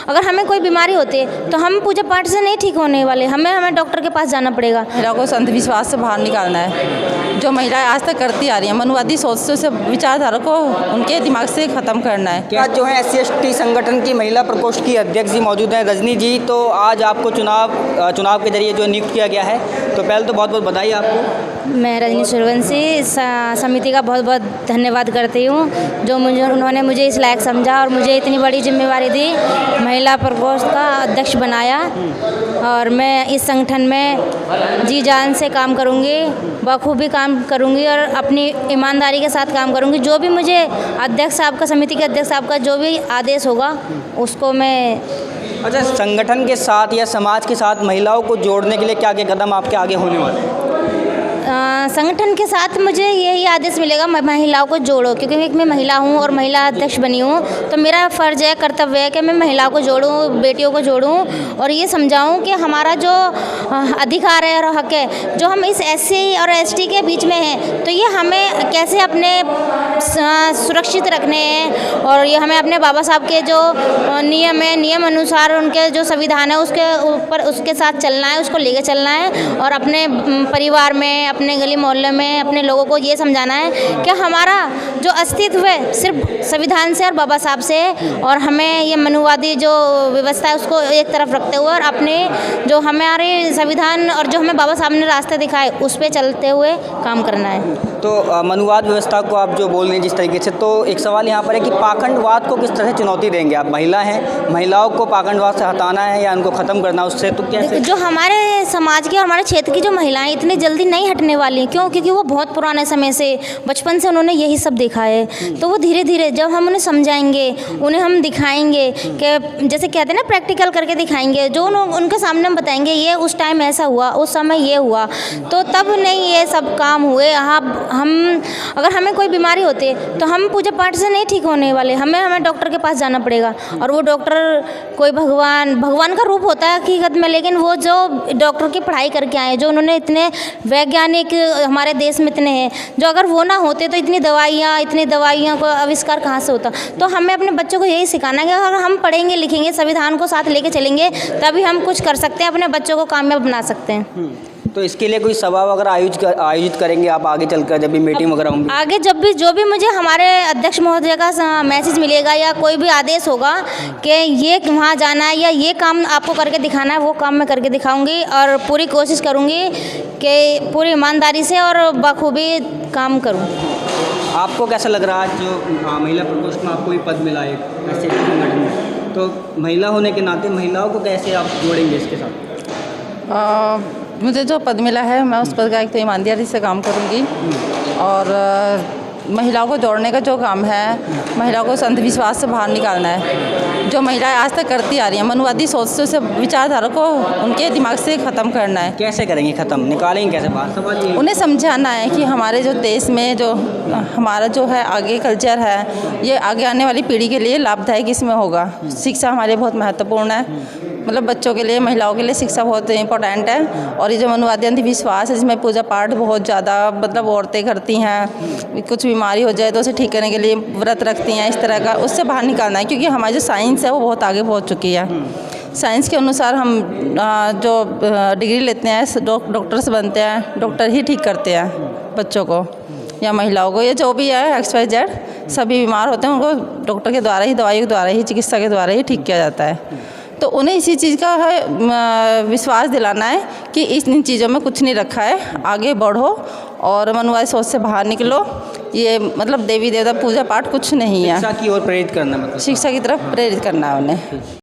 अगर हमें कोई बीमारी होती है तो हम पूजा पाठ से नहीं ठीक होने वाले, हमें डॉक्टर के पास जाना पड़ेगा। महिला को अंधविश्वास से बाहर निकालना है, जो महिलाएं आज तक करती आ रही हैं। मनुवादी सोच से विचारधारा को उनके दिमाग से ख़त्म करना है। आज जो है SC/ST संगठन की महिला प्रकोष्ठ की अध्यक्ष जी मौजूद हैं, रजनी जी। तो आज आपको चुनाव के जरिए जो नियुक्त किया गया है, तो पहले तो बहुत बहुत बधाई आपको। मैं रजनी सूर्यवंशी समिति का बहुत बहुत धन्यवाद करती हूँ, जो उन्होंने मुझे इस लायक समझा और मुझे इतनी बड़ी जिम्मेवारी दी, महिला प्रकोष्ठ का अध्यक्ष बनाया। और मैं इस संगठन में जी जान से काम करूँगी, बखूबी काम करूँगी और अपनी ईमानदारी के साथ काम करूँगी। जो भी मुझे अध्यक्ष साहब का, समिति के अध्यक्ष साहब का जो भी आदेश होगा उसको मैं। अच्छा, संगठन के साथ या समाज के साथ महिलाओं को जोड़ने के लिए क्या क्या कदम आपके आगे होने वाले हैं? संगठन के साथ मुझे यही आदेश मिलेगा, महिलाओं को जोड़ो, क्योंकि मैं महिला हूँ और महिला अध्यक्ष बनी हूँ। तो मेरा फ़र्ज़ है, कर्तव्य है कि मैं महिलाओं को जोड़ूँ, बेटियों को जोड़ूँ और ये समझाऊँ कि हमारा जो अधिकार है और हक है, जो हम इस SC और ST के बीच में हैं, तो ये हमें कैसे अपने सुरक्षित रखने हैं। और ये हमें अपने बाबा साहब के जो नियम है, नियम अनुसार उनके जो संविधान है उसके ऊपर, उसके साथ चलना है, उसको लेके चलना है। और अपने परिवार में, अपने गली मोहल्ले में अपने लोगों को ये समझाना है कि हमारा जो अस्तित्व है सिर्फ संविधान से और बाबा साहब से है। और हमें ये मनुवादी जो व्यवस्था है उसको एक तरफ रखते हुए और अपने जो हमारे संविधान और जो हमें बाबा साहब ने रास्ते दिखाए उस पर चलते हुए काम करना है। तो मनुवाद व्यवस्था को आप जो बोल रहे हैं जिस तरीके से, तो एक सवाल यहाँ पर है कि पाखंडवाद को किस तरह से चुनौती देंगे आप? महिला हैं, महिलाओं को पाखंडवाद से हटाना है या उनको ख़त्म करना, उससे तो कैसे? जो हमारे समाज की और हमारे क्षेत्र की जो महिलाएं इतनी जल्दी नहीं हटने वाली हैं, क्यों? क्योंकि वो बहुत पुराने समय से, बचपन से उन्होंने यही सब देखा है। तो वो धीरे धीरे जब हम उन्हें समझाएंगे, उन्हें हम दिखाएंगे कि जैसे कहते हैं ना, प्रैक्टिकल करके दिखाएंगे, जो उनके सामने हम बताएंगे ये उस टाइम ऐसा हुआ, उस समय ये हुआ, तो तब नहीं ये सब काम हुए। हम अगर हमें कोई बीमारी होती है तो हम पूजा पाठ से नहीं ठीक होने वाले, हमें डॉक्टर के पास जाना पड़ेगा। और वो डॉक्टर कोई भगवान का रूप होता है हकीकत में, लेकिन वो जो डॉक्टर की पढ़ाई करके आए, जो उन्होंने इतने वैज्ञानिक हमारे देश में इतने हैं, जो अगर वो ना होते तो इतनी दवाइयाँ को आविष्कार कहाँ से होता। तो हमें अपने बच्चों को यही सिखाना है कि अगर हम पढ़ेंगे लिखेंगे, संविधान को साथ लेके चलेंगे, तभी हम कुछ कर सकते हैं, अपने बच्चों को कामयाब बना सकते हैं। तो इसके लिए कोई सभा वगैरह आयोजित करेंगे आप आगे चलकर, जब भी मीटिंग वगैरह होंगी? आगे जब भी जो भी मुझे हमारे अध्यक्ष महोदय का मैसेज मिलेगा या कोई भी आदेश होगा कि ये वहाँ जाना है या ये काम आपको करके दिखाना है, वो काम मैं करके दिखाऊंगी और पूरी कोशिश करूँगी कि पूरी ईमानदारी से और बखूबी काम करूँ। आपको कैसा लग रहा है जो महिला प्रकोष्ठ में आपको भी पद मिला है ऐसे संगठन में, तो महिला होने के नाते महिलाओं को कैसे आप जोड़ेंगे इसके साथ? मुझे जो पद मिला है मैं उस पद का एक तो ईमानदारी से काम करूंगी और महिलाओं को जोड़ने का जो काम है, महिलाओं को अंधविश्वास से बाहर निकालना है, जो महिलाएं आज तक करती आ रही हैं। मनुवादी सोच से विचारधारा को उनके दिमाग से ख़त्म करना है। कैसे करेंगे ख़त्म, निकालेंगे कैसे बाहर? सवाल ये उन्हें समझाना है कि हमारे जो देश में जो हमारा जो है आगे कल्चर है, ये आगे आने वाली पीढ़ी के लिए लाभदायक इसमें होगा। शिक्षा हमारे लिए बहुत महत्वपूर्ण है, मतलब बच्चों के लिए, महिलाओं के लिए शिक्षा बहुत इंपॉर्टेंट है। और ये जो मनुवादी अंधविश्वास है जिसमें पूजा पाठ बहुत ज़्यादा मतलब औरतें करती हैं, कुछ बीमारी हो जाए तो उसे ठीक करने के लिए व्रत रखती हैं, इस तरह का, उससे बाहर निकालना है। क्योंकि हमारी जो साइंस है वो बहुत आगे पहुँच चुकी है। साइंस के अनुसार हम जो डिग्री लेते हैं, डॉक्टर्स बनते हैं, डॉक्टर ही ठीक करते हैं बच्चों को या महिलाओं को, ये जो भी है XYZ, सभी बीमार होते हैं उनको डॉक्टर के द्वारा ही, दवाइयों के द्वारा ही, चिकित्सा के द्वारा ही ठीक किया जाता है। तो उन्हें इसी चीज़ का है विश्वास दिलाना है कि इन चीज़ों में कुछ नहीं रखा है, आगे बढ़ो और मनुवादी सोच से बाहर निकलो। ये मतलब देवी देवता पूजा पाठ कुछ नहीं है। शिक्षा की ओर प्रेरित करना, मतलब शिक्षा की तरफ प्रेरित करना है उन्हें।